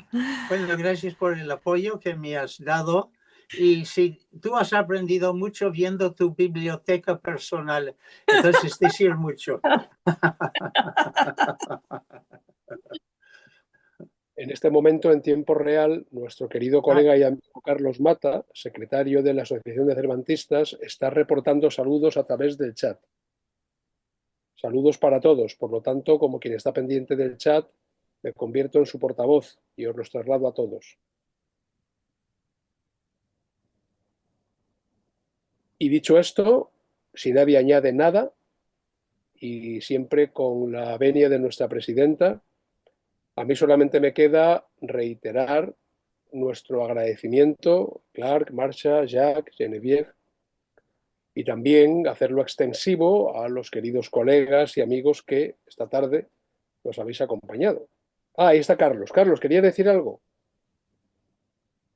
Bueno, gracias por el apoyo que me has dado. Y si tú has aprendido mucho viendo tu biblioteca personal, entonces decir mucho. En este momento, en tiempo real, nuestro querido colega y amigo Carlos Mata, secretario de la Asociación de Cervantistas, está reportando saludos a través del chat. Saludos para todos. Por lo tanto, como quien está pendiente del chat, me convierto en su portavoz y os los traslado a todos. Y dicho esto, si nadie añade nada, y siempre con la venia de nuestra presidenta, a mí solamente me queda reiterar nuestro agradecimiento, Clark, Marsha, Jack, Genevieve, y también hacerlo extensivo a los queridos colegas y amigos que esta tarde nos habéis acompañado. Ah, ahí está Carlos. Carlos, ¿quería decir algo?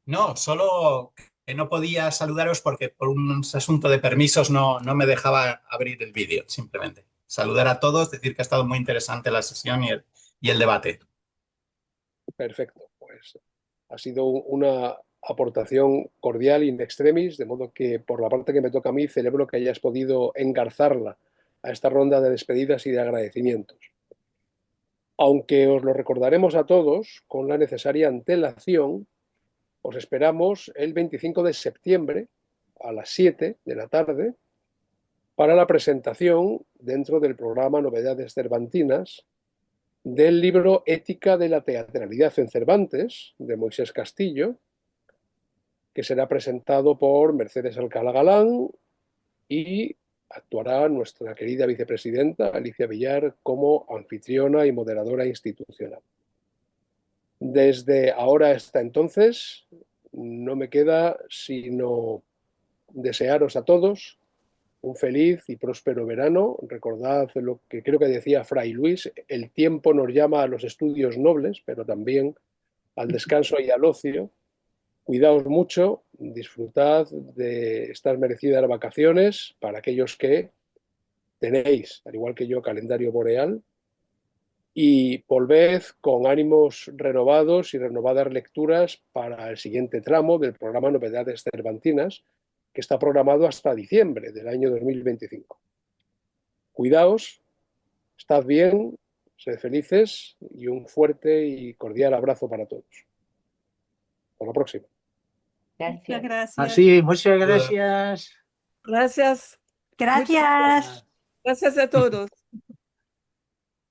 No, solo que no podía saludaros porque por un asunto de permisos no me dejaba abrir el vídeo, simplemente. Saludar a todos, decir que ha estado muy interesante la sesión y el debate. Perfecto, pues ha sido una aportación cordial in extremis, de modo que por la parte que me toca a mí celebro que hayas podido engarzarla a esta ronda de despedidas y de agradecimientos. Aunque os lo recordaremos a todos con la necesaria antelación, os esperamos el 25 de septiembre a las 7 de la tarde para la presentación dentro del programa Novedades Cervantinas del libro Ética de la Teatralidad en Cervantes, de Moisés Castillo, que será presentado por Mercedes Alcalá Galán y actuará nuestra querida vicepresidenta Alicia Villar como anfitriona y moderadora institucional. Desde ahora hasta entonces, no me queda sino desearos a todos un feliz y próspero verano. Recordad lo que creo que decía Fray Luis, el tiempo nos llama a los estudios nobles, pero también al descanso y al ocio. Cuidaos mucho, disfrutad de estas merecidas vacaciones para aquellos que tenéis, al igual que yo, calendario boreal, y volved con ánimos renovados y renovadas lecturas para el siguiente tramo del programa Novedades Cervantinas, que está programado hasta diciembre del año 2025. Cuidaos, estad bien, sed felices y un fuerte y cordial abrazo para todos. Hasta la próxima. Gracias. Muchas gracias. Así, muchas gracias. Gracias. Gracias. Gracias a todos.